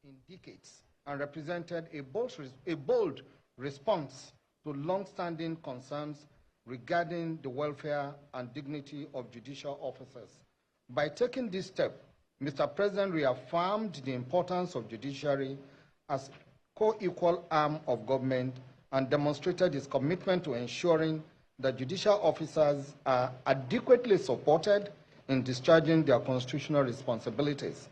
in decades and represented a bold response to long-standing concerns regarding the welfare and dignity of judicial officers. By taking this step, Mr. President reaffirmed the importance of judiciary as co-equal arm of government and demonstrated his commitment to ensuring that judicial officers are adequately supported in discharging their constitutional responsibilities.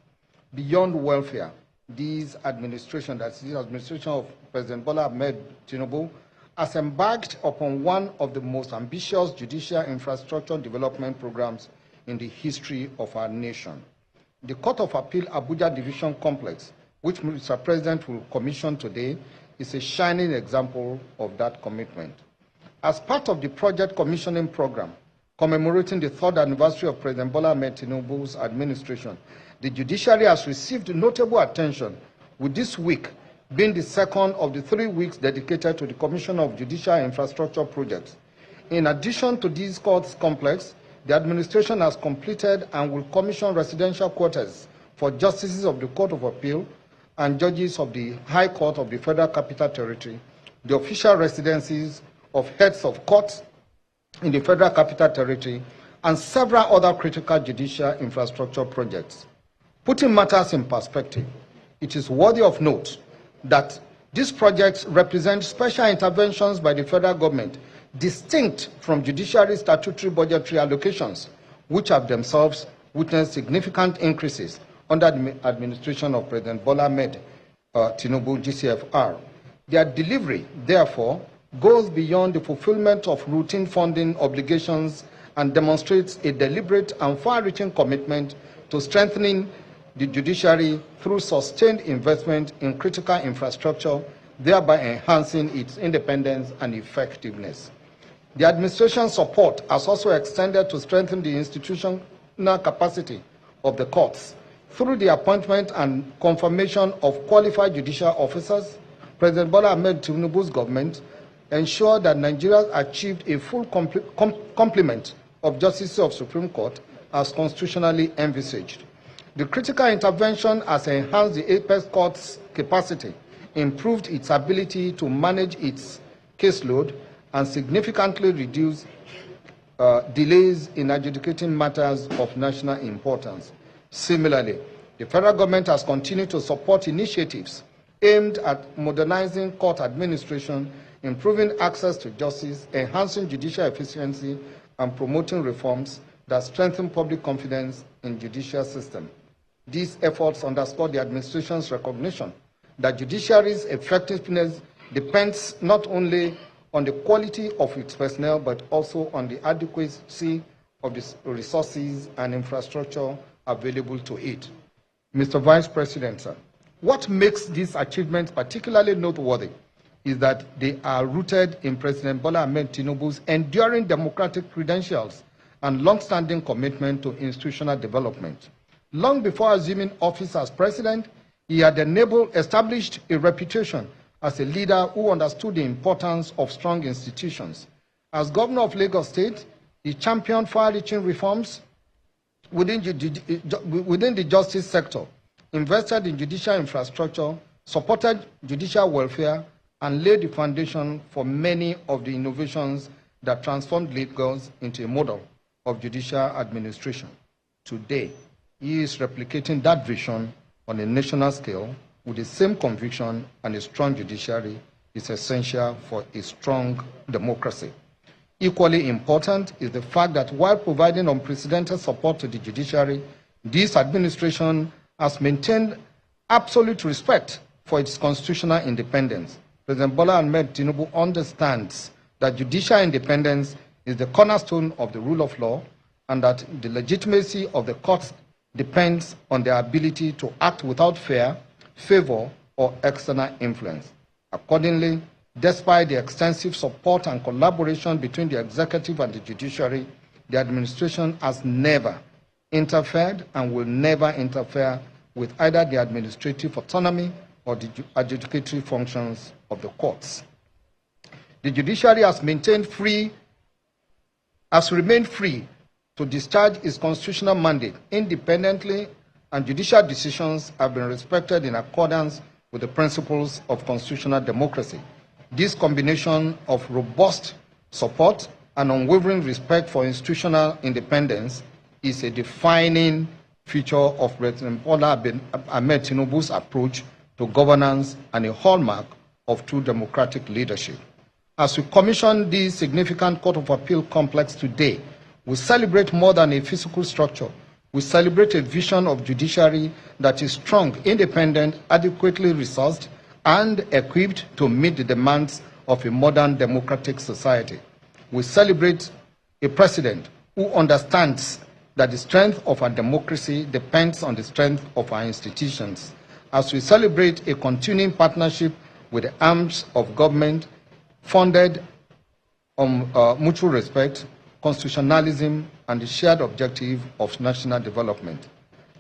Beyond welfare, this administration, that's the administration of President Bola Ahmed Tinubu, has embarked upon one of the most ambitious judicial infrastructure development programs in the history of our nation. The Court of Appeal Abuja Division Complex, which Mr. President will commission today, is a shining example of that commitment. As part of the project commissioning program, commemorating the 3rd anniversary of President Bola Ahmed Tinubu's administration, the judiciary has received notable attention, with this week being the second of the 3 weeks dedicated to the commission of judicial infrastructure projects. In addition to these courts complex, the administration has completed and will commission residential quarters for justices of the Court of Appeal and judges of the High Court of the Federal Capital Territory, the official residencies of heads of courts in the Federal Capital Territory, and several other critical judicial infrastructure projects. Putting matters in perspective, it is worthy of note that these projects represent special interventions by the federal government, distinct from judiciary statutory budgetary allocations, which have themselves witnessed significant increases under the administration of President Bola Ahmed Tinubu, GCFR. Their delivery, therefore, goes beyond the fulfillment of routine funding obligations and demonstrates a deliberate and far-reaching commitment to strengthening the judiciary through sustained investment in critical infrastructure, thereby enhancing its independence and effectiveness. The administration's support has also extended to strengthen the institutional capacity of the courts through the appointment and confirmation of qualified judicial officers. President Bola Ahmed Tinubu's government ensured that Nigeria achieved a full complement of justices of Supreme Court as constitutionally envisaged. The critical intervention has enhanced the Apex Court's capacity, improved its ability to manage its caseload, and significantly reduced delays in adjudicating matters of national importance. Similarly, the federal government has continued to support initiatives aimed at modernizing court administration, improving access to justice, enhancing judicial efficiency, and promoting reforms that strengthen public confidence in the judicial system. These efforts underscore the administration's recognition that judiciary's effectiveness depends not only on the quality of its personnel, but also on the adequacy of the resources and infrastructure available to it. Mr. Vice President, sir, what makes these achievements particularly noteworthy is that they are rooted in President Bola Ahmed Tinubu's enduring democratic credentials and long-standing commitment to institutional development. Long before assuming office as president, he had established a reputation as a leader who understood the importance of strong institutions. As governor of Lagos State, he championed far-reaching reforms within the justice sector, invested in judicial infrastructure, supported judicial welfare, and laid the foundation for many of the innovations that transformed Lagos into a model of judicial administration. Today, he is replicating that vision on a national scale with the same conviction, and a strong judiciary is essential for a strong democracy. Equally important is the fact that while providing unprecedented support to the judiciary, this administration has maintained absolute respect for its constitutional independence. President Bola Ahmed Tinubu understands that judicial independence is the cornerstone of the rule of law, and that the legitimacy of the courts depends on their ability to act without fear, favor, or external influence. Accordingly, despite the extensive support and collaboration between the executive and the judiciary, the administration has never interfered and will never interfere with either the administrative autonomy or the adjudicatory functions of the courts. The judiciary has remained free to discharge its constitutional mandate independently and judicial decisions have been respected in accordance with the principles of constitutional democracy. This combination of robust support and unwavering respect for institutional independence is a defining feature of President Bola Ahmed Tinubu's approach to governance and a hallmark of true democratic leadership. As we commission this significant Court of Appeal complex today, we celebrate more than a physical structure. We celebrate a vision of judiciary that is strong, independent, adequately resourced, and equipped to meet the demands of a modern democratic society. We celebrate a president who understands that the strength of our democracy depends on the strength of our institutions. As we celebrate a continuing partnership with the arms of government funded on mutual respect, constitutionalism, and the shared objective of national development.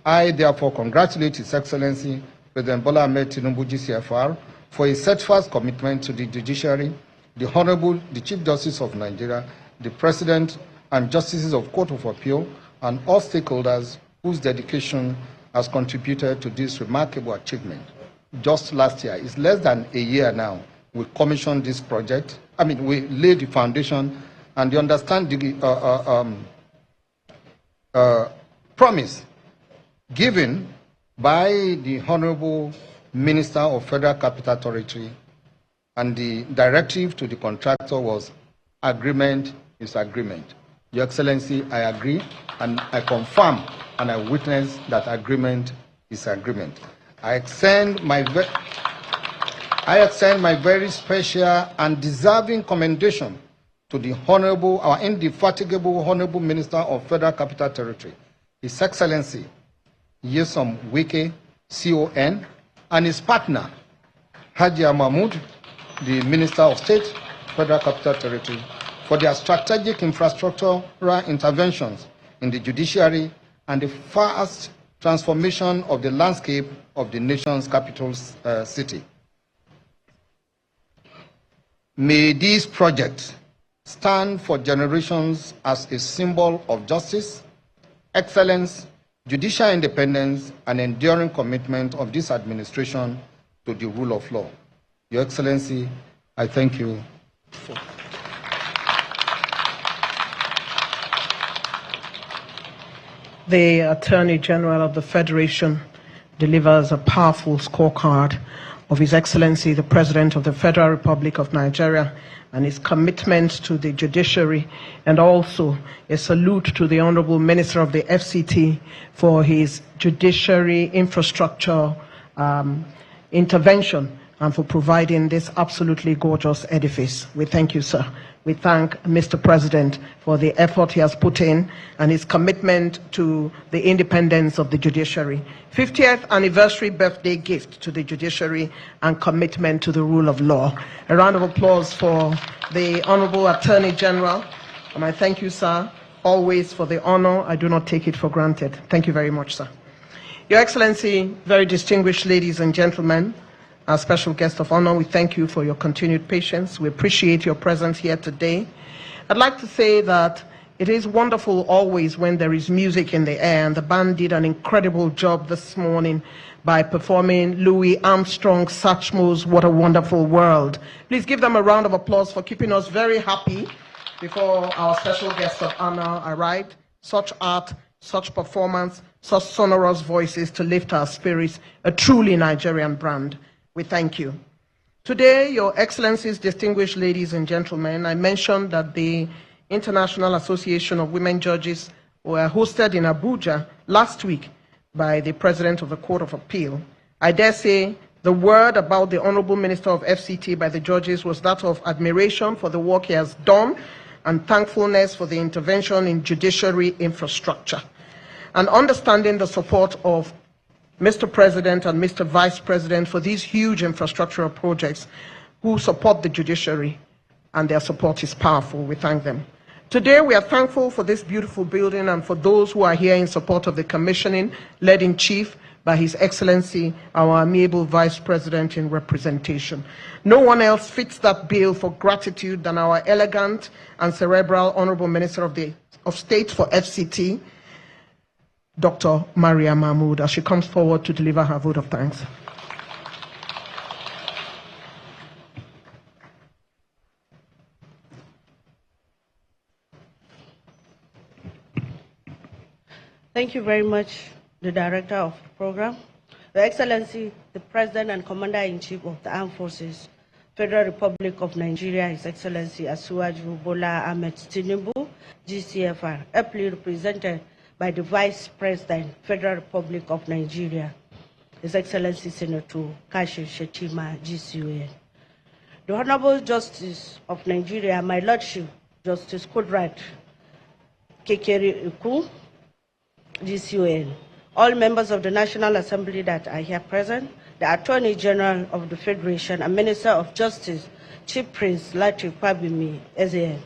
I therefore congratulate His Excellency President Bola Ahmed Tinubu GCFR for his steadfast commitment to the judiciary, the Honorable Chief Justice of Nigeria, the President and Justices of Court of Appeal, and all stakeholders whose dedication has contributed to this remarkable achievement. Just last year, it's less than a year now, we commissioned this project. We laid the foundation and you understand the promise given by the Honorable Minister of Federal Capital Territory, and the directive to the contractor was agreement is agreement. Your Excellency, I agree and I confirm and I witness that agreement is agreement. I extend my very special and deserving commendation to the Honorable, our indefatigable Honorable Minister of Federal Capital Territory, His Excellency Nyesom Wike, CON, and his partner, Hajia Mahmood, the Minister of State, Federal Capital Territory, for their strategic infrastructural interventions in the judiciary and the fast transformation of the landscape of the nation's capital city. May these projects stand for generations as a symbol of justice, excellence, judicial independence, and enduring commitment of this administration to the rule of law. Your Excellency, I thank you. The Attorney General of the Federation delivers a powerful scorecard of His Excellency, the President of the Federal Republic of Nigeria, and his commitment to the judiciary, and also a salute to the Honorable Minister of the FCT for his judiciary infrastructure intervention and for providing this absolutely gorgeous edifice. We thank you, sir. We thank Mr. President for the effort he has put in and his commitment to the independence of the judiciary. 50th anniversary birthday gift to the judiciary and commitment to the rule of law. A round of applause for the Honorable Attorney General. And I thank you, sir, always for the honor. I do not take it for granted. Thank you very much, sir. Your Excellency, very distinguished ladies and gentlemen, our special guest of honor, we thank you for your continued patience. We appreciate your presence here today. I'd like to say that it is wonderful always when there is music in the air, and the band did an incredible job this morning by performing Louis Armstrong Satchmo's What a Wonderful World. Please give them a round of applause for keeping us very happy before our special guest of honor arrived. Such art, such performance, such sonorous voices to lift our spirits, a truly Nigerian brand. We thank you. Today, Your Excellencies, distinguished ladies and gentlemen, I mentioned that the International Association of Women Judges were hosted in Abuja last week by the President of the Court of Appeal. I dare say the word about the Honorable Minister of FCT by the judges was that of admiration for the work he has done and thankfulness for the intervention in judiciary infrastructure, and understanding the support of Mr. President and Mr. Vice President for these huge infrastructural projects who support the judiciary, and their support is powerful. We thank them. Today, we are thankful for this beautiful building and for those who are here in support of the commissioning, led in chief by His Excellency, our amiable Vice President in representation. No one else fits that bill for gratitude than our elegant and cerebral Honorable Minister of State for FCT, Dr. Maria Mahmood, as she comes forward to deliver her vote of thanks. Thank you very much, the Director of the Program. Your Excellency, the President and Commander-in-Chief of the Armed Forces, Federal Republic of Nigeria, His Excellency Asiwaju Bola Ahmed Tinubu, GCFR, aptly represented by the Vice President, Federal Republic of Nigeria, His Excellency Senator Kashi Shettima, GCON. The Honorable Justice of Nigeria, my Lordship, Justice Kudrat Kekere Iku, GCON, all members of the National Assembly that are here present, the Attorney General of the Federation and Minister of Justice, Chief Prince Latif Kwabimi, SAN.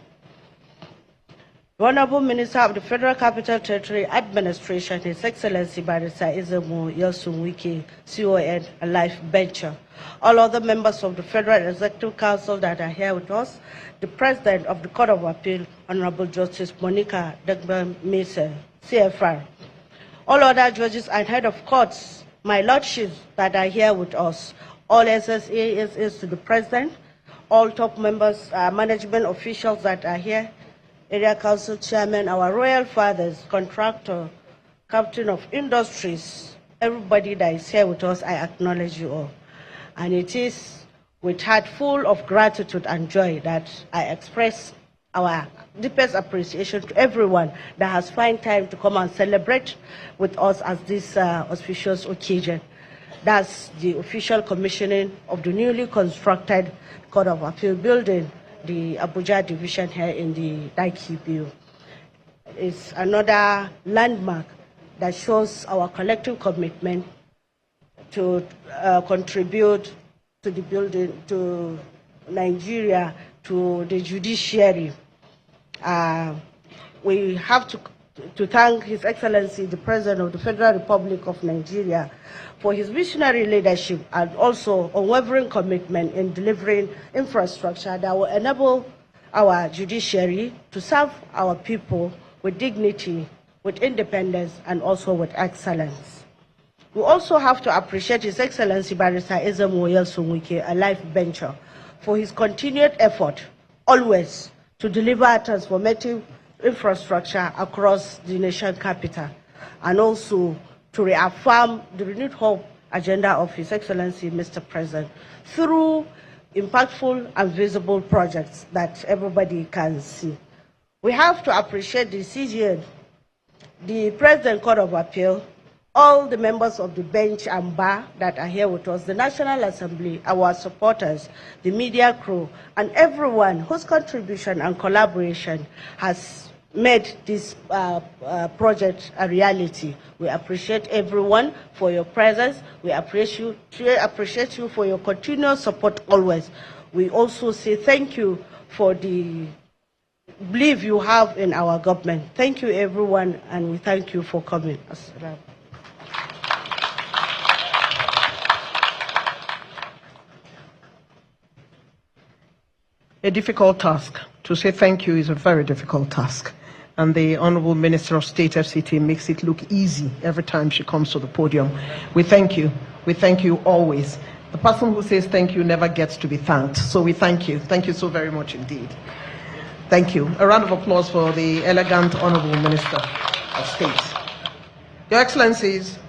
The Honorable Minister of the Federal Capital Territory Administration, His Excellency Barrister Nyesom Wike, CON, a life bencher. All other members of the Federal Executive Council that are here with us, the President of the Court of Appeal, Honorable Justice Monica Dagba-Mese, CFR. All other judges and head of courts, my lordships that are here with us, all SSAs to the President, all top members, management officials that are here, area council chairman, our royal fathers, contractor, captain of industries, everybody that is here with us, I acknowledge you all. And it is with heart full of gratitude and joy that I express our deepest appreciation to everyone that has found time to come and celebrate with us as this auspicious occasion. That's the official commissioning of the newly constructed Court of Appeal building, the Abuja division here in the Daiki. It's another landmark that shows our collective commitment to contribute to the building, to Nigeria, to the judiciary. We have to thank His Excellency, the President of the Federal Republic of Nigeria, for his visionary leadership and also unwavering commitment in delivering infrastructure that will enable our judiciary to serve our people with dignity, with independence, and also with excellence. We also have to appreciate His Excellency Barrister Nyesom Wike, a life bencher, for his continued effort always to deliver transformative infrastructure across the nation capital, and also to reaffirm the renewed hope agenda of His Excellency Mr. President through impactful and visible projects that everybody can see. We have to appreciate the CGN, the President Court of Appeal, all the members of the bench and bar that are here with us, the National Assembly, our supporters, the media crew, and everyone whose contribution and collaboration has made this project a reality. We appreciate everyone for your presence. We appreciate you for your continuous support always. We also say thank you for the belief you have in our government. Thank you, everyone, and we thank you for coming. A difficult task. To say thank you is a very difficult task. And the Honorable Minister of State, FCT, makes it look easy every time she comes to the podium. We thank you. We thank you always. The person who says thank you never gets to be thanked. So we thank you. Thank you so very much indeed. Thank you. A round of applause for the elegant Honorable Minister of State. Your Excellencies,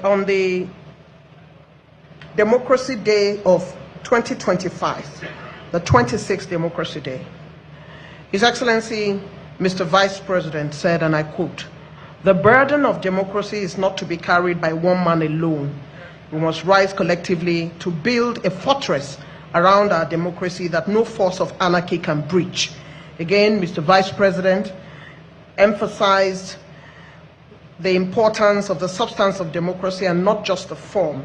on the Democracy Day of 2025, the 26th Democracy Day, His Excellency Mr. Vice President said, and I quote, "The burden of democracy is not to be carried by one man alone. We must rise collectively to build a fortress around our democracy that no force of anarchy can breach." Again, Mr. Vice President emphasized the importance of the substance of democracy and not just the form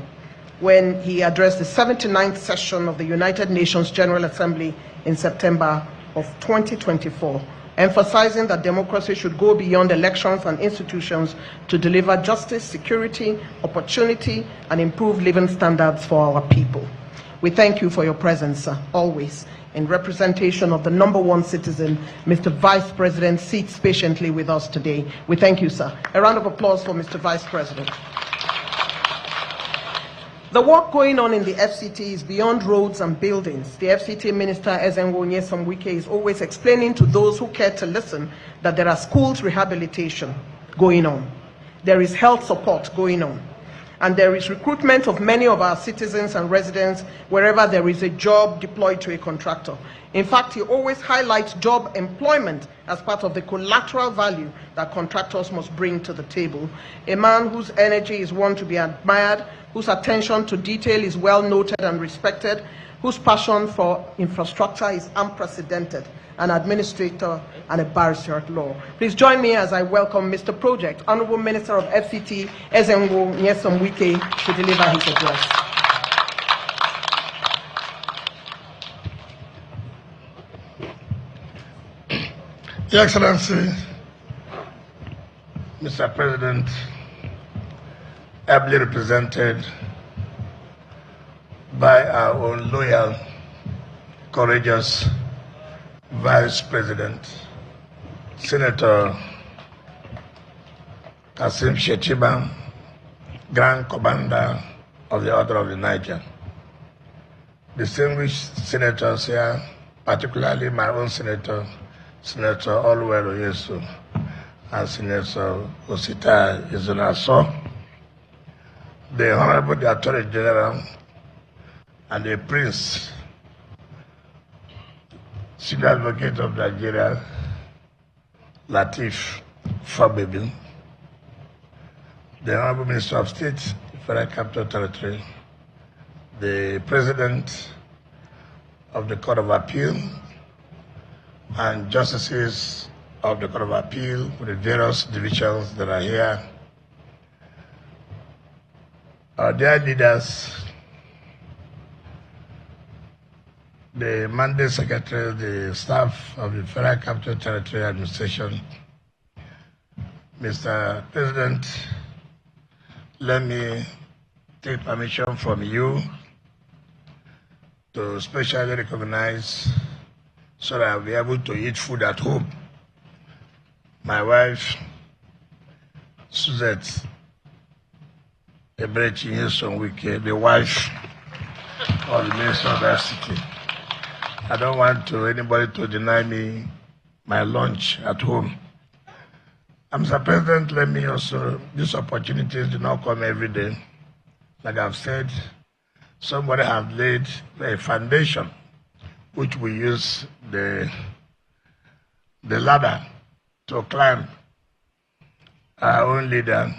when he addressed the 79th session of the United Nations General Assembly in September of 2024, emphasizing that democracy should go beyond elections and institutions to deliver justice, security, opportunity, and improved living standards for our people. We thank you for your presence, sir, always in representation of the #1 citizen, Mr. Vice President, sits patiently with us today. We thank you, sir. A round of applause for Mr. Vice President. The work going on in the FCT is beyond roads and buildings. The FCT Minister, Nyesom, Wike, is always explaining to those who care to listen that there are schools rehabilitation going on. There is health support going on. And there is recruitment of many of our citizens and residents wherever there is a job deployed to a contractor. In fact, he always highlights job employment as part of the collateral value that contractors must bring to the table. A man whose energy is one to be admired, whose attention to detail is well noted and respected, whose passion for infrastructure is unprecedented, an administrator and a barrister at law. Please join me as I welcome Mr. Project, Honorable Minister of FCT, Nyesom Wike, to deliver his address. Your Excellency, Mr. President, ably represented by our own loyal, courageous Vice President, Senator Kasim Shettima, Grand Commander of the Order of the Niger. Distinguished senators here, particularly my own senator, Senator Oluwero Nyesom, and Senator Osita Izunaso, the Honorable Attorney General, and the Prince, Senior Advocate of Nigeria, Latif Fabebi, the Honorable Minister of State, Federal Capital Territory, the President of the Court of Appeal, and Justices of the Court of Appeal for the various divisions that are here, our dear leaders, the mandate secretary, the staff of the Federal Capital Territory Administration. Mr. President, let me take permission from you to specially recognize, so that I'll be able to eat food at home, my wife, Suzette Ebrechi Nyesom Wike, the wife of the Minister of FCT. I don't want anybody to deny me my lunch at home. Mr. President, let me also, these opportunities do not come every day. Like I've said, somebody has laid a foundation which we use the ladder to climb. Our own leader,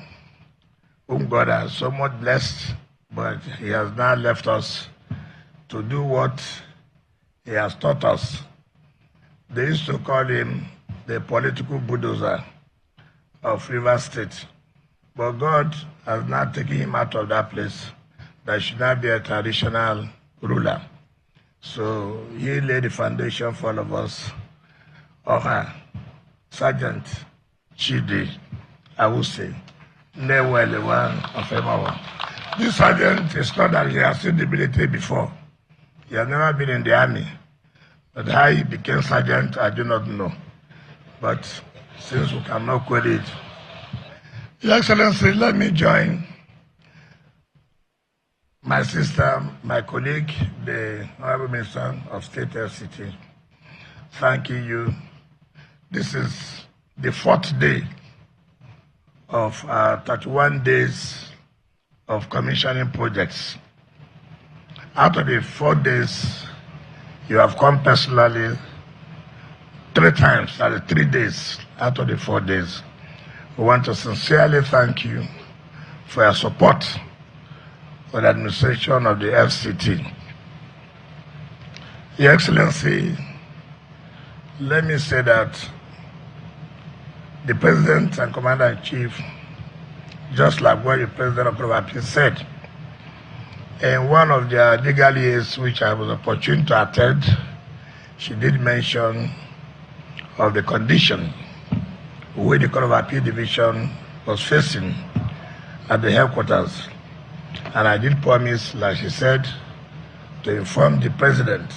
whom God has so much blessed, but he has now left us to do what he has taught us. They used to call him the political bulldozer of Rivers State. But God has now taken him out of that place. That should not be a traditional ruler. So he laid the foundation for all of us. Oha, Sergeant Chidi, I would say, Newell, one of Emawa. This sergeant is not that he has seen the military before. He has never been in the army. But how he became sergeant, I do not know. But since we cannot quote it, Your Excellency, let me join my sister, my colleague, the Honorable Minister of State FCT, thanking you. This is the 4th day of 31 days of commissioning projects. Out of the 4 days, you have come personally 3 times, 3 days out of the 4 days. We want to sincerely thank you for your support for the administration of the FCT. Your Excellency, let me say that the President and Commander-in-Chief, just like what the President of the Republic said, in one of their legal years, which I was opportune to attend, she did mention of the condition where the Court of Appeal Division was facing at the headquarters. And I did promise, like she said, to inform the President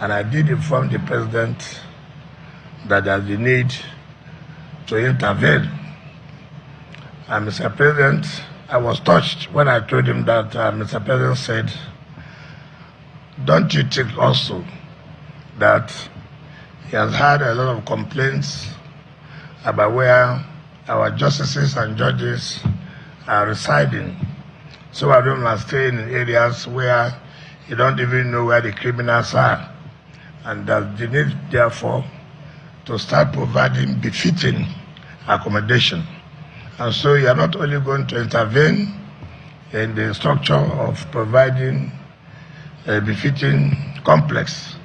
And I did inform the president that there's the need to intervene. And Mr. President, I was touched when I told him that Mr. President said, don't you think also that he has had a lot of complaints about where our justices and judges are residing? Some of them are staying in areas where you don't even know where the criminals are. And that the need, therefore, to start providing befitting accommodation. And so you are not only going to intervene in the structure of providing a befitting complex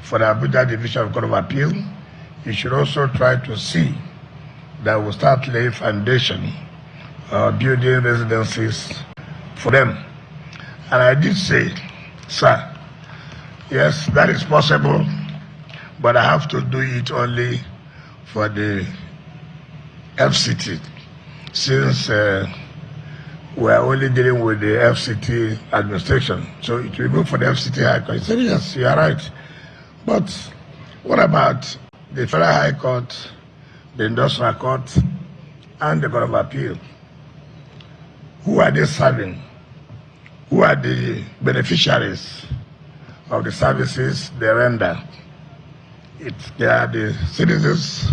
for the Abuja Division of Court of Appeal, you should also try to see that we start laying foundation, building residencies for them. And I did say, sir, yes, that is possible, but I have to do it only for the FCT, since we are only dealing with the FCT administration. So it will go for the FCT High Court. He said, yes, you are right. But what about the Federal High Court, the Industrial Court, and the Court of Appeal? Who are they serving? Who are the beneficiaries of the services they render? They are the citizens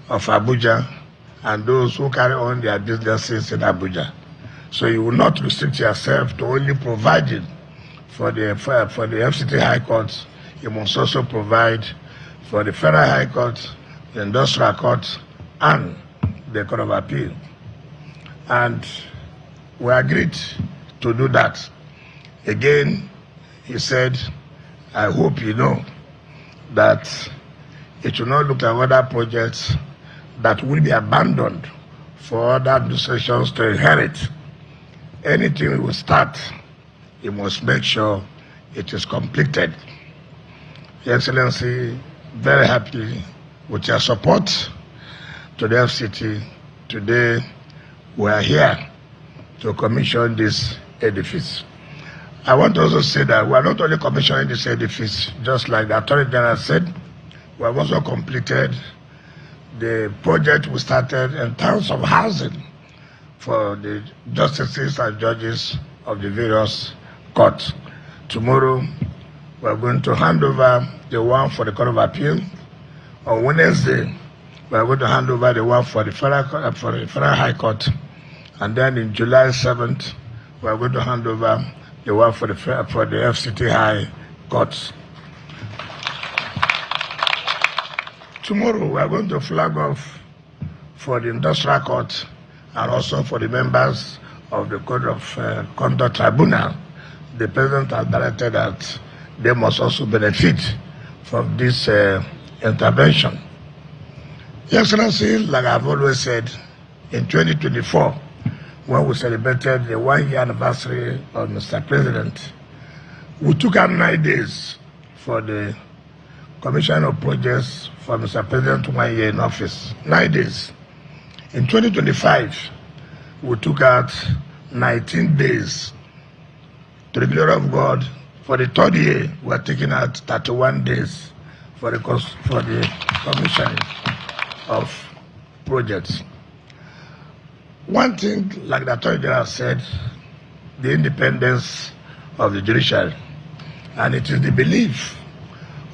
of Abuja and those who carry on their businesses in Abuja. So you will not restrict yourself to only providing for the FCT High Court. You must also provide for the Federal High Court, the Industrial Court, and the Court of Appeal. And we agreed to do that. Again, he said, I hope you know that it will not look at other projects that will be abandoned for other administrations to inherit. Anything we will start, you must make sure it is completed. Your Excellency, very happy with your support to the FCT. Today, we are here to commission this edifice. I want to also say that we are not only commissioning this edifice, just like the Attorney General said, we have also completed the project we started in terms of housing for the justices and judges of the various courts. Tomorrow, we are going to hand over the one for the Court of Appeal. On Wednesday, we are going to hand over the one for the Federal High Court. And then in July 7th, we are going to hand over the one for the FCT High Courts. Tomorrow, we are going to flag off for the Industrial Court and also for the members of the Code of Conduct Tribunal. The President has directed that they must also benefit from this intervention. Your Excellency, like I've always said, in 2024, when we celebrated the 1-year anniversary of Mr. President, we took out 9 days for the commission of projects for Mr. President 1 year in office. 9 days. In 2025, we took out 19 days. To the glory of God, for the 3rd year, we are taking out 31 days for the commissioning of projects. One thing, like the Attorney General said, the independence of the judiciary. And it is the belief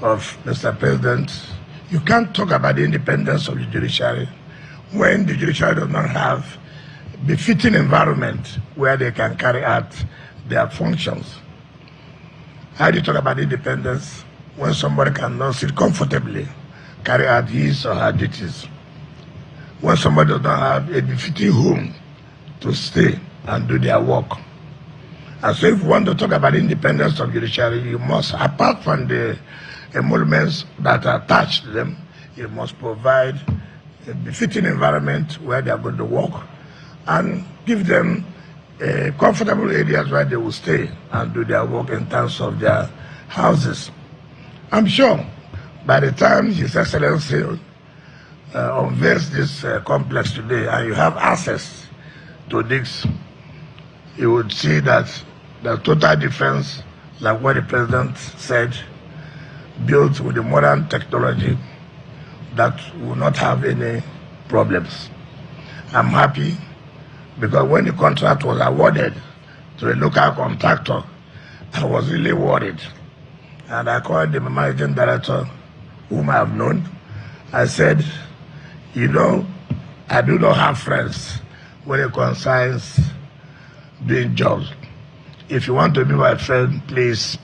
of Mr. President, you can't talk about the independence of the judiciary when the judiciary does not have befitting environment where they can carry out their functions. How do you talk about independence when somebody cannot sit comfortably, carry out his or her duties? When somebody does not have a befitting home to stay and do their work. And so if you want to talk about independence of judiciary, you must, apart from the emoluments that are attached to them, you must provide a befitting environment where they are going to work and give them comfortable areas where they will stay and do their work in terms of their houses. I'm sure by the time His Excellency unveils this complex today and you have access to this, you would see that the total difference, like what the President said, built with the modern technology that will not have any problems. I'm happy because when the contract was awarded to a local contractor, I was really worried. And I called the managing director, whom I have known. I said, you know, I do not have friends when it concerns doing jobs. If you want to be my friend, please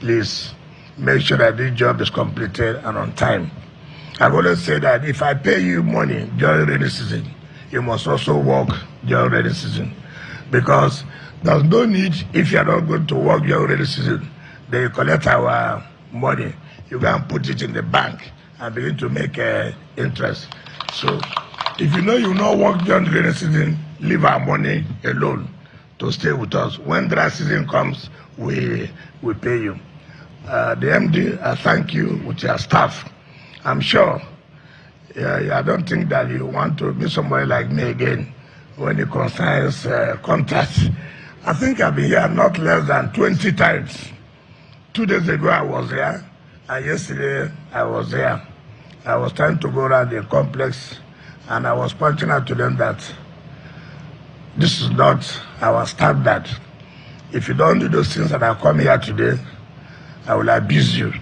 make sure that this job is completed and on time. I've always said that if I pay you money during rainy season, you must also work during rainy season. Because there's no need, if you're not going to work during rainy season, then you collect our money, you can put it in the bank and begin to make interest. So if you know you will not work during the rainy season, leave our money alone to stay with us. When dry season comes, we pay you. The MD, I thank you with your staff. I'm sure I don't think that you want to be somebody like me again when it concerns contracts. I think I've been here not less than 20 times. 2 days ago I was there, and yesterday I was there. I was trying to go around the complex, and I was pointing out to them that this is not our standard. If you don't do those things that I come here today, I will abuse you.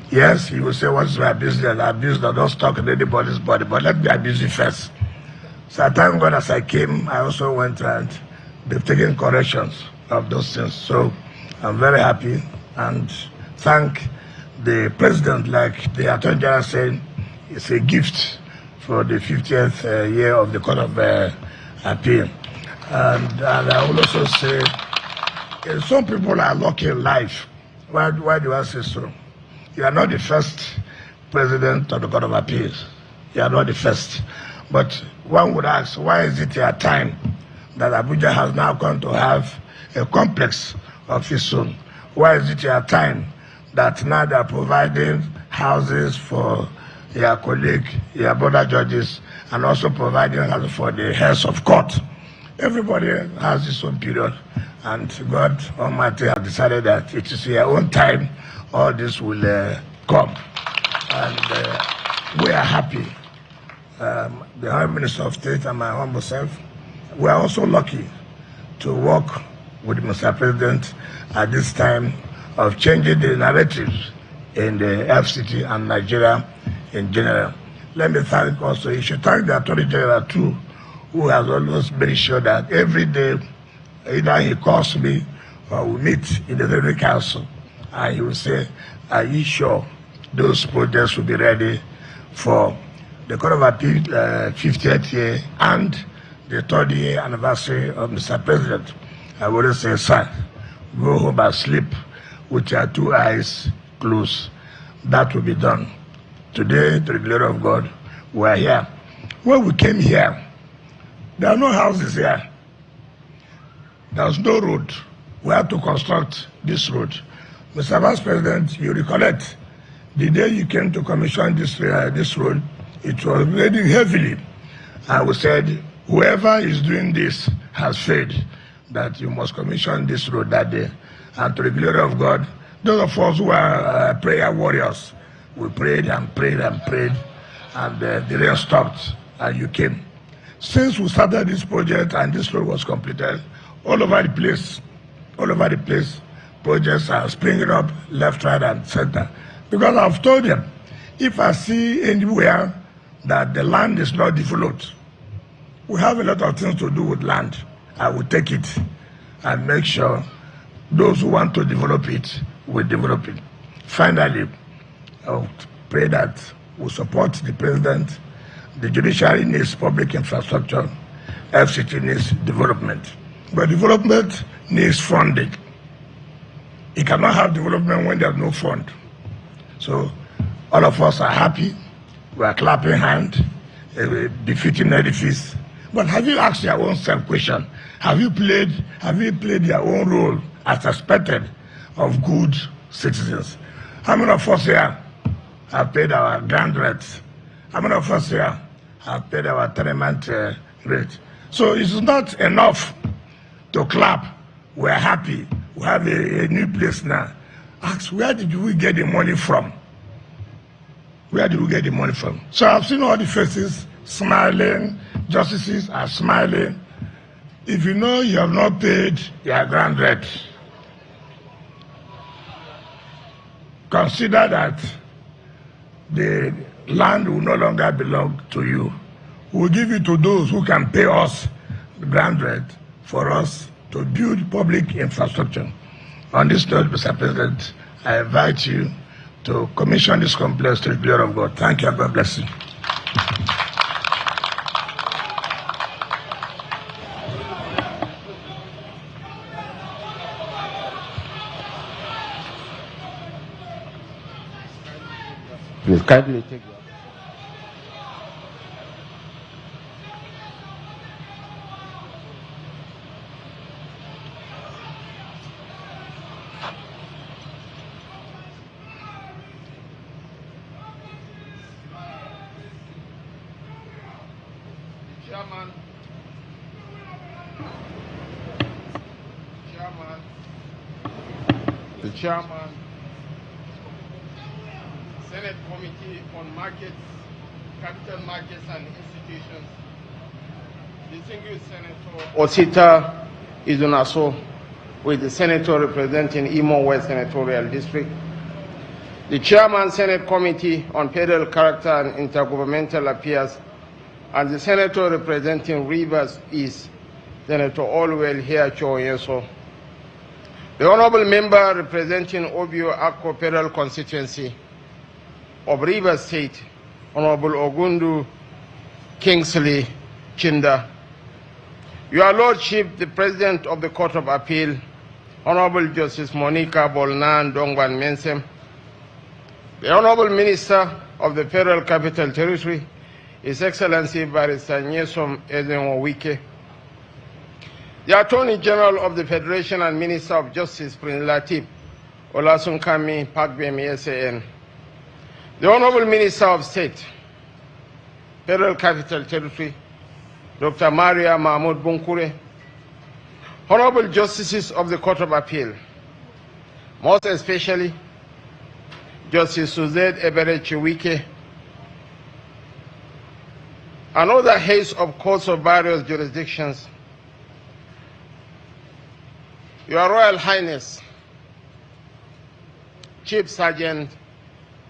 Yes, you will say, what is my business? Abuse that don't talk in anybody's body, but let me abuse you first. So I thank God as I came, I also went and they've taken corrections of those things. So I'm very happy and thank the president, like the Attorney General said, it's a gift for the 50th year of the Court of Appeal. And I will also say, some people are lucky in life. Why do I say so? You are not the first president of the Court of Appeals. You are not the first. But one would ask, why is it your time that Abuja has now come to have a complex of its own? Why is it your time that now they are providing houses for your colleague, your brother judges, and also providing houses for the heads of court? Everybody has his own period, and God Almighty has decided that it is your own time all this will come. And we are happy. The High Minister of State and my humble self, we are also lucky to work with Mr. President at this time of changing the narratives in the FCT and Nigeria in general. Let me thank also, you should thank the Attorney General too, who has always made sure that every day, either he calls me or we meet in the Federal Council, and he will say, are you sure those projects will be ready for the Court of Appeal 50th year and the 3rd year anniversary of Mr. President? I would say, son, go home and sleep with your 2 eyes closed. That will be done. Today, to the glory of God, we are here. When we came here, there are no houses here. There was no road. We had to construct this road. Mr. Vice President, you recollect, the day you came to commission this road, it was raining heavily. And we said, whoever is doing this has failed, that you must commission this road that day. And to the glory of God, those of us who are prayer warriors, we prayed and prayed and prayed, and the rain stopped, and you came. Since we started this project and this road was completed, all over the place, projects are springing up left, right, and center. Because I've told them, if I see anywhere that the land is not developed, we have a lot of things to do with land. I will take it and make sure those who want to develop it will develop it. Finally, I will pray that we support the president. The judiciary needs public infrastructure. FCT needs development. But development needs funding. You cannot have development when there's no fund. So all of us are happy. We are clapping hands, befitting edifice. But have you asked your own self question? Have you played your own role as expected of good citizens? How many of us here have paid our grand rates? How many of us here have paid our tenement rate? So it's not enough to clap. We're happy. We have a new place now. Ask, where did we get the money from? where did we get the money from? So I've seen all the faces smiling, justices are smiling. If you know you have not paid your grand rent, consider that the land will no longer belong to you. We'll give it to those who can pay us the grand rent for us to build public infrastructure. On this note, Mr. President, I invite you to commission this complex to the glory of God. Thank you and God bless you. Please kindly take your... The chairman, Senate Committee on Markets, Capital Markets and Institutions, distinguished Senator Osita Izunaso, with the senator representing Imo West Senatorial District, the chairman, Senate Committee on Federal Character and Intergovernmental Affairs, and the senator representing Rivers East, Senator Olwell Hiacho Nyesom, the honorable member representing Obio Akko Federal Constituency of Rivers State, Honorable Ogundu Kingsley Chinda, Your Lordship, the President of the Court of Appeal, Honorable Justice Monica Bolnan Dongban Mensem, the Honorable Minister of the Federal Capital Territory, His Excellency Barrister Nyesom Wike, the Attorney General of the Federation and Minister of Justice, Prince Latif Olasunkami Pakbemi SAN, the Honorable Minister of State, Federal Capital Territory, Dr. Maria Mahmoud Bunkure, Honorable Justices of the Court of Appeal, most especially Justice Suzette Eberechi Wike, and other heads of courts of various jurisdictions, Your Royal Highness, Chief Sergeant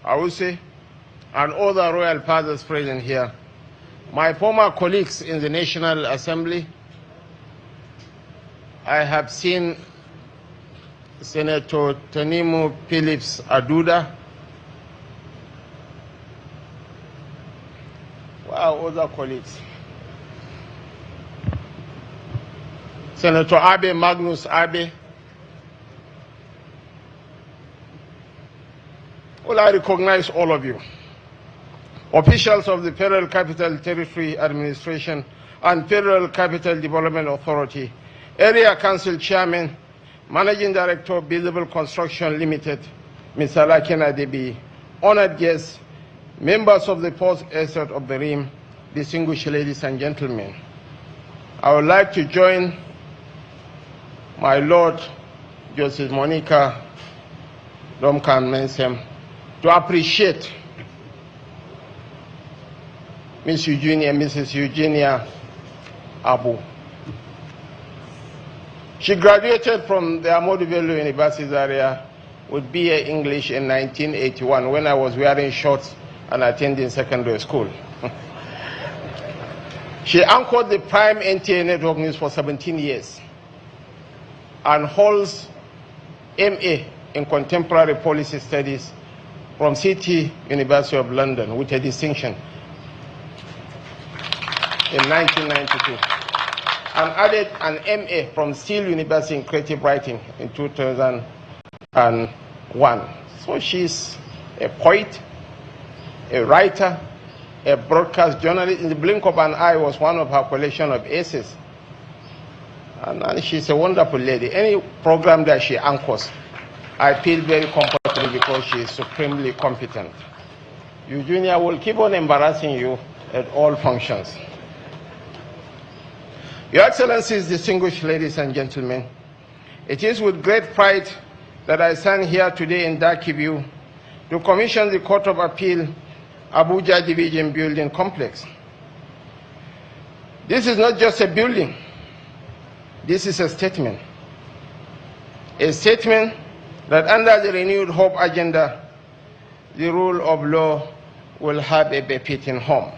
Awuse, and other royal fathers present here, my former colleagues in the National Assembly, I have seen Senator Tanimu Phillips Aduda. Wow, other colleagues. Senator Abe, Magnus Abe. Well, I recognize all of you. Officials of the Federal Capital Territory Administration and Federal Capital Development Authority, Area Council Chairman, Managing Director, Visible Construction Limited, Mr. Laken Adebi, honored guests, members of the Post Estate of the Rim, distinguished ladies and gentlemen. I would like to join my Lord, Justice Monica Domkan Mensem, to appreciate Mrs. Eugenia Abu. She graduated from the Ahmadu Bello University area with BA English in 1981 when I was wearing shorts and attending secondary school. She anchored the Prime NTA Network News for 17 years and holds MA in Contemporary Policy Studies from City University of London with a distinction in 1992, and added an MA from Steele University in Creative Writing in 2001. So she's a poet, a writer, a broadcast journalist. In the blink of an eye was one of her collection of essays. And she's a wonderful lady. Any program that she anchors, I feel very comfortable because she is supremely competent. Eugenia will keep on embarrassing you at all functions. Your Excellencies, distinguished ladies and gentlemen, it is with great pride that I stand here today in Dakibu to commission the Court of Appeal Abuja Division Building Complex. This is not just a building. This is a statement. A statement that under the renewed hope agenda, the rule of law will have a befitting home.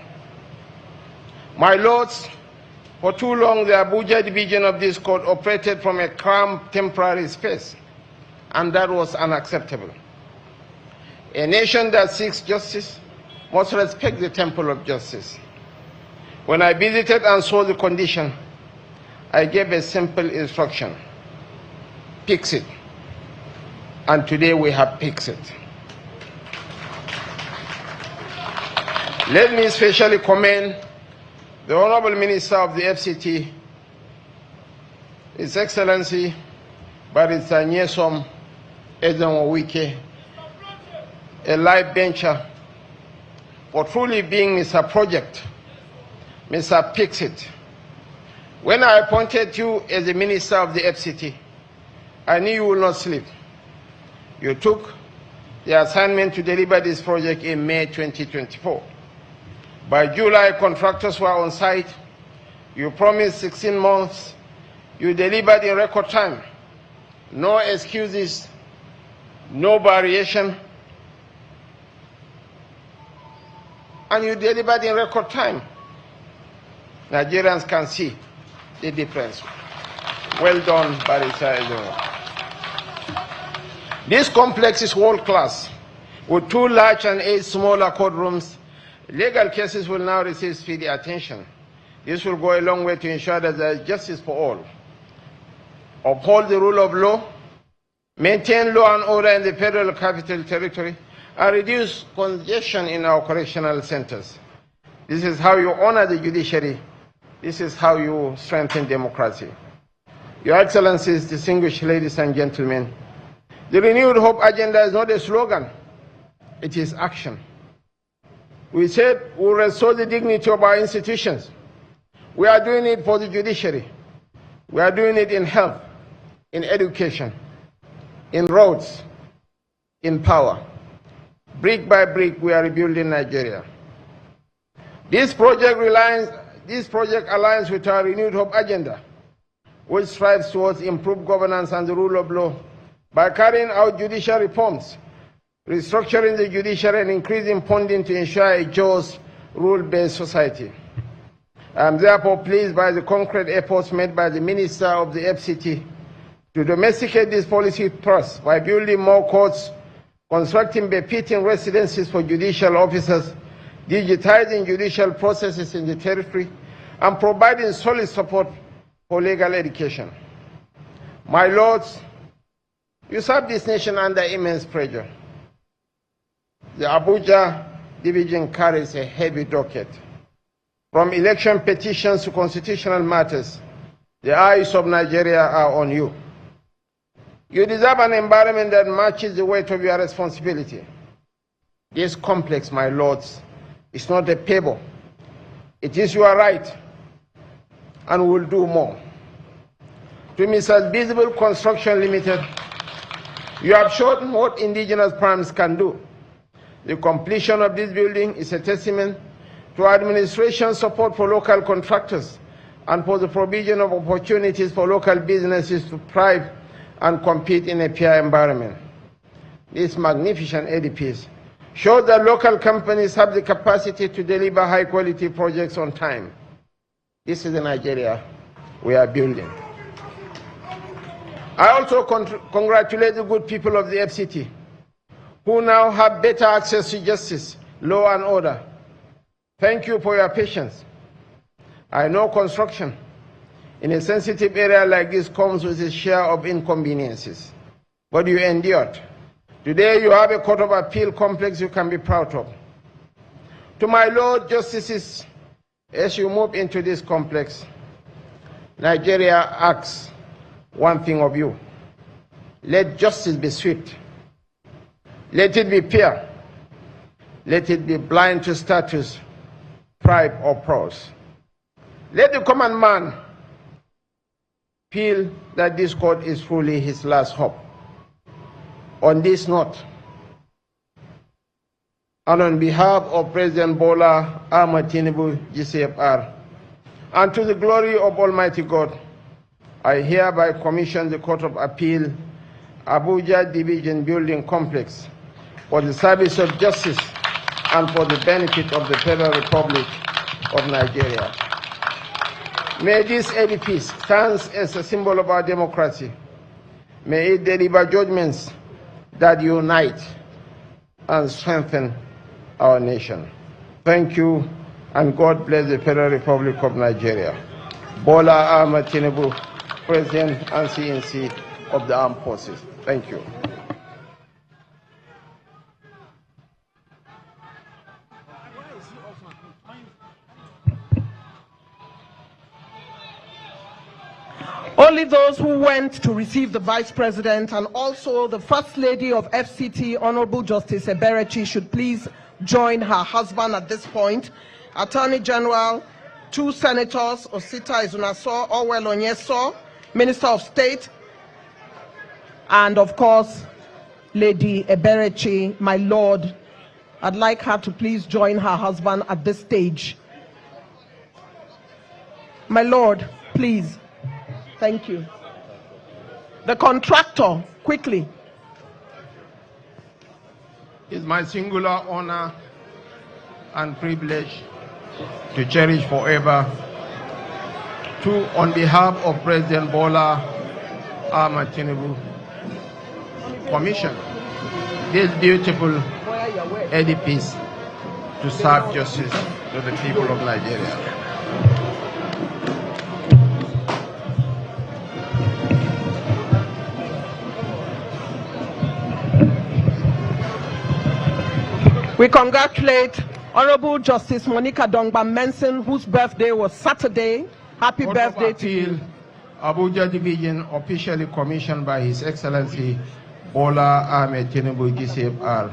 My lords, for too long the Abuja division of this court operated from a cramped temporary space, and that was unacceptable. A nation that seeks justice must respect the temple of justice. When I visited and saw the condition, I gave a simple instruction: fix it. And today we have fixed it. Let me especially commend the Honorable Minister of the FCT, His Excellency Barrister Nyesom Wike, a live bencher, for truly being Mr. Project, Mr. Fix-It. When I appointed you as the Minister of the FCT, I knew you would not sleep. You took the assignment to deliver this project in May 2024. By July, contractors were on site. You promised 16 months. You delivered in record time. No excuses, no variation. And you delivered in record time. Nigerians can see the difference. Well done, Barrister. This complex is world-class, with 2 large and 8 smaller courtrooms. Legal cases will now receive speedy attention. This will go a long way to ensure that there is justice for all. Uphold the rule of law, maintain law and order in the Federal Capital Territory, and reduce congestion in our correctional centers. This is how you honor the judiciary. This is how you strengthen democracy. Your Excellencies, distinguished ladies and gentlemen, the Renewed Hope agenda is not a slogan, it is action. We said we'll restore the dignity of our institutions. We are doing it for the judiciary. We are doing it in health, in education, in roads, in power. Brick by brick, we are rebuilding Nigeria. This project aligns with our Renewed Hope agenda, which strives towards improved governance and the rule of law by carrying out judicial reforms, restructuring the judiciary, and increasing funding to ensure a just, rule-based society. I am therefore pleased by the concrete efforts made by the Minister of the FCT to domesticate this policy thrust by building more courts, constructing befitting residences for judicial officers, digitizing judicial processes in the territory, and providing solid support for legal education. My lords, you serve this nation under immense pressure. The Abuja division carries a heavy docket. From election petitions to constitutional matters, the eyes of Nigeria are on you. You deserve an environment that matches the weight of your responsibility. This complex, my lords, is not a pebble. It is your right, and will do more. To Mrs. Visible Construction Limited, you have shown what indigenous firms can do. The completion of this building is a testament to administration support for local contractors and for the provision of opportunities for local businesses to thrive and compete in a fair environment. This magnificent edifice shows that local companies have the capacity to deliver high-quality projects on time. This is the Nigeria we are building. I also congratulate the good people of the FCT, who now have better access to justice, law and order. Thank you for your patience. I know construction in a sensitive area like this comes with a share of inconveniences, but you endured. Today you have a court of appeal complex you can be proud of. To my Lord Justices, as you move into this complex, Nigeria asks one thing of you: let justice be swift. Let it be fair. Let it be blind to status, pride, or prose. Let the common man feel that this court is truly his last hope. On this note, and on behalf of President Bola Ahmed Tinubu, GCFR, and to the glory of Almighty God, I hereby commission the Court of Appeal, Abuja Division Building Complex, for the service of justice and for the benefit of the Federal Republic of Nigeria. May this edifice stand as a symbol of our democracy. May it deliver judgments that unite and strengthen our nation. Thank you, and God bless the Federal Republic of Nigeria. Bola Ahmed Tinubu, President and CNC of the Armed Forces. Thank you. Only those who went to receive the Vice President and also the First Lady of FCT, Honorable Justice Eberechi, should please join her husband at this point. Attorney General, 2 Senators, Osita Ezunaso, Orwell Nyesom, Minister of State, and of course, Lady Eberechi, my Lord. I'd like her to please join her husband at this stage. My Lord, please. Thank you. The contractor, quickly. It's my singular honor and privilege to cherish forever, on behalf of President Bola Ahmed Tinubu, commission this beautiful edifice to serve justice to the people of Nigeria. We congratulate Honorable Justice Monica Dongba Menson, whose birthday was Saturday. Happy birthday to you. Abuja Division, officially commissioned by His Excellency Bola Ahmed Tinubu, GCFR,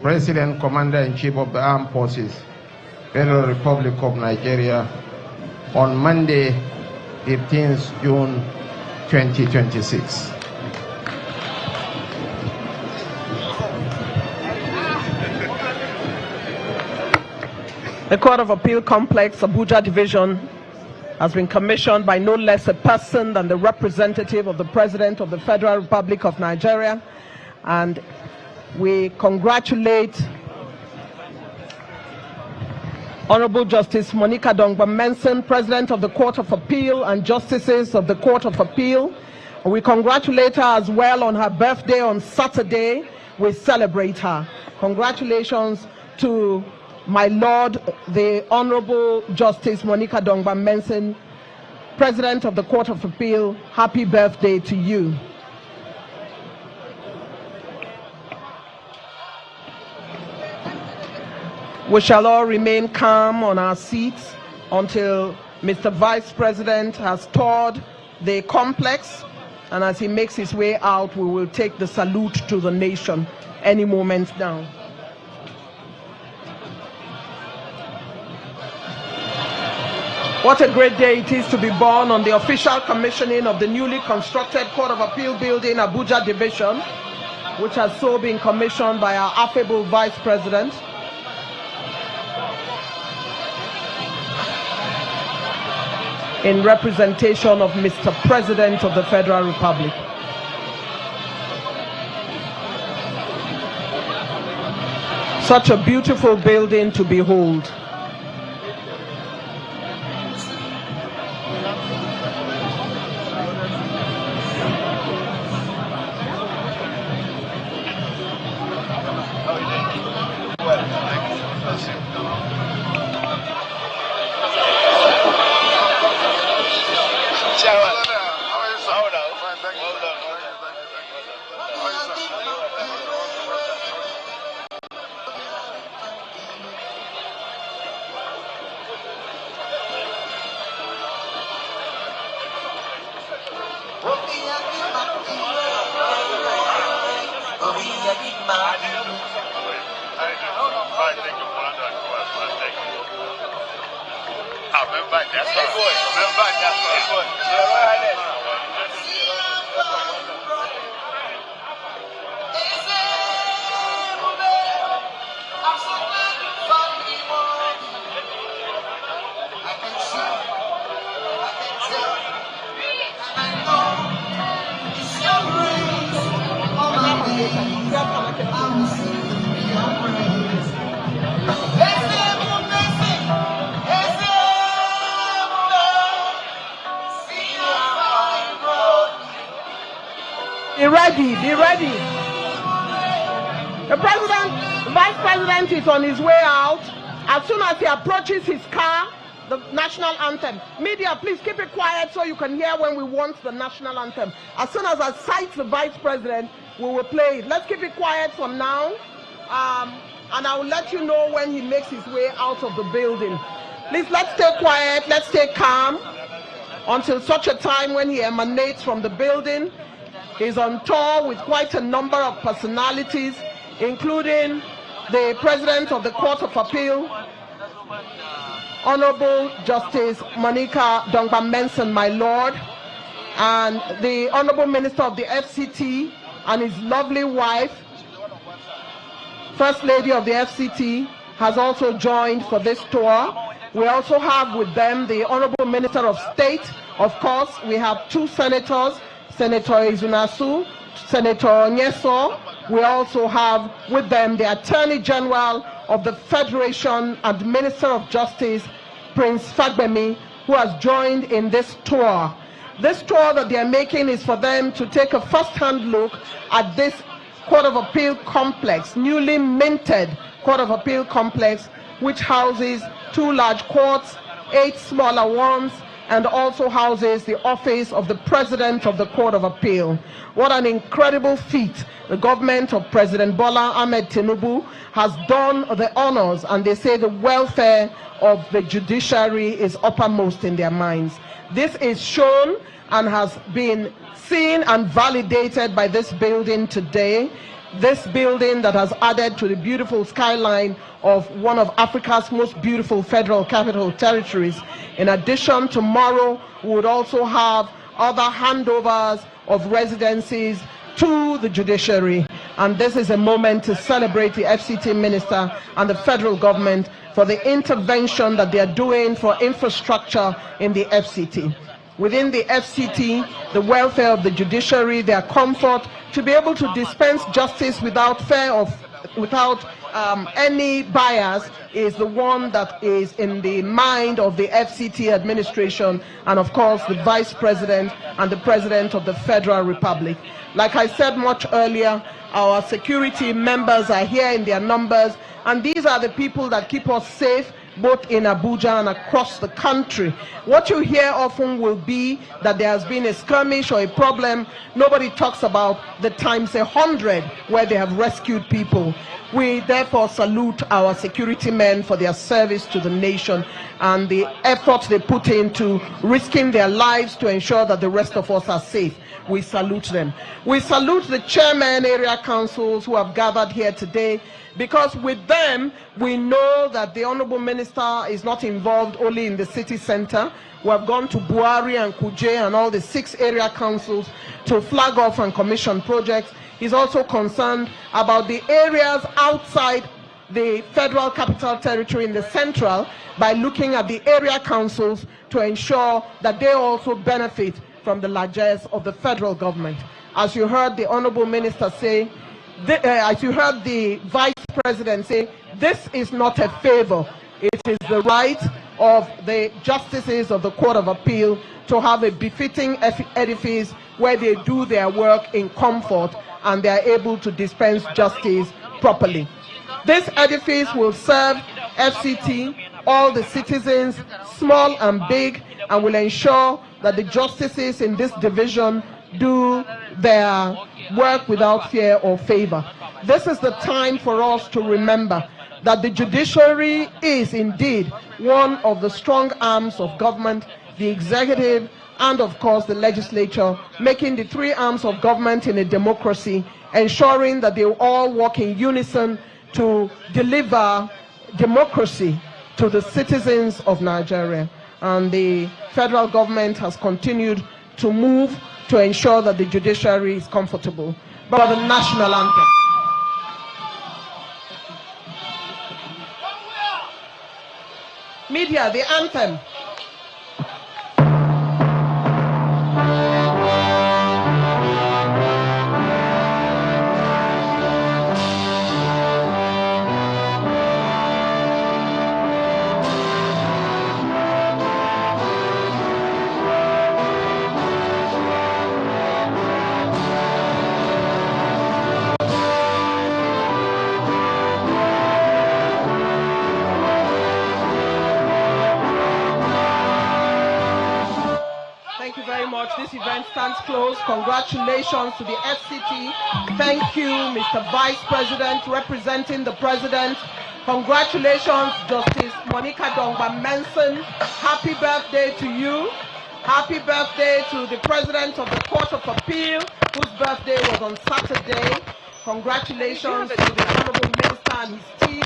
President, Commander-in-Chief of the Armed Forces, Federal Republic of Nigeria, on Monday, 15th June 2026. The Court of Appeal Complex, Abuja Division, has been commissioned by no less a person than the representative of the President of the Federal Republic of Nigeria. And we congratulate Honorable Justice Monica Dongba Menson, President of the Court of Appeal, and Justices of the Court of Appeal. We congratulate her as well on her birthday on Saturday. We celebrate her. Congratulations to my Lord, the Honorable Justice Monica Dongba Menson, President of the Court of Appeal. Happy birthday to you. We shall all remain calm on our seats until Mr. Vice President has toured the complex, and as he makes his way out, we will take the salute to the nation any moment now. What a great day it is to be born on the official commissioning of the newly constructed Court of Appeal building, Abuja Division, which has so been commissioned by our affable Vice President. In representation of Mr. President of the Federal Republic. Such a beautiful building to behold. I'm so Be ready, be ready. The vice president is on his way out. As soon as he approaches his car, the national anthem. Media, please keep it quiet so you can hear when we want the national anthem. As soon as I sight the vice president, we will play it. Let's keep it quiet from now. And I will let you know when he makes his way out of the building. Please, let's stay quiet, let's stay calm until such a time when he emanates from the building. He's on tour with quite a number of personalities, including the President of the Court of Appeal, Honorable Justice Monica Dongba-Mensah, my Lord, and the Honorable Minister of the FCT and his lovely wife, First Lady of the FCT, has also joined for this tour. We also have with them the Honorable Minister of State. Of course, we have two senators, Senator Izunasu, Senator Nyesom. We also have with them the Attorney General of the Federation and Minister of Justice, Prince Fagbemi, who has joined in this tour. This tour that they are making is for them to take a first-hand look at this Court of Appeal complex, newly minted Court of Appeal complex, which houses 2 large courts, 8 smaller ones, and also houses the office of the President of the Court of Appeal. What an incredible feat the government of President Bola Ahmed Tinubu has done the honors, and they say the welfare of the judiciary is uppermost in their minds. This is shown and has been seen and validated by this building today. This building that has added to the beautiful skyline of one of Africa's most beautiful federal capital territories. In addition, tomorrow we would also have other handovers of residencies to the judiciary. And this is a moment to celebrate the FCT minister and the federal government for the intervention that they are doing for infrastructure in the FCT. Within the FCT, the welfare of the judiciary, their comfort to be able to dispense justice without fear of, without any bias, is the one that is in the mind of the FCT administration and of course the Vice President and the President of the Federal Republic. Like I said much earlier, our security members are here in their numbers, and these are the people that keep us safe both in Abuja and across the country. What you hear often will be that there has been a skirmish or a problem. Nobody talks about the times 100 where they have rescued people. We therefore salute our security men for their service to the nation and the effort they put into risking their lives to ensure that the rest of us are safe. We salute them. We salute the chairman area councils who have gathered here today, because with them, we know that the Honorable Minister is not involved only in the city center. We have gone to Buhari and Kuje and all the 6 area councils to flag off and commission projects. He's also concerned about the areas outside the Federal Capital Territory in the central by looking at the area councils to ensure that they also benefit from the largesse of the federal government. As you heard the Honorable Minister say, as you heard the Vice President say, this is not a favor. It is the right of the justices of the Court of Appeal to have a befitting edifice where they do their work in comfort and they are able to dispense justice properly. This edifice will serve FCT, all the citizens, small and big, and will ensure that the justices in this division do their work without fear or favor. This is the time for us to remember that the judiciary is indeed one of the strong arms of government, the executive, and of course the legislature, making the 3 arms of government in a democracy, ensuring that they all work in unison to deliver democracy to the citizens of Nigeria. And the federal government has continued to move to ensure that the judiciary is comfortable. But the national anthem. Media, the anthem. much. This event stands closed. Congratulations to the FCT. Thank you, Mr. Vice President, representing the President. Congratulations, Justice Monica Dongba Manson. Happy birthday to you. Happy birthday to the President of the Court of Appeal, whose birthday was on Saturday. Congratulations to the Honorable Minister and his team.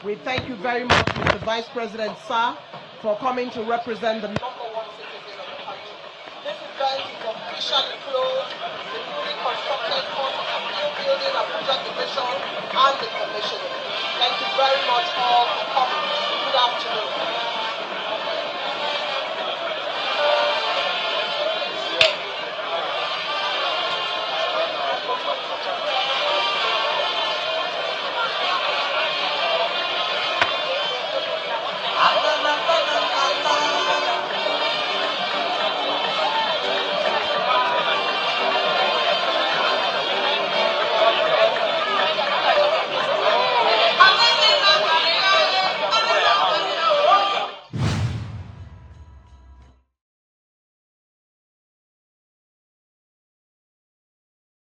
We thank you very much, Mr. Vice President, sir, for coming to represent the number one citizen of the country. This event is officially closed.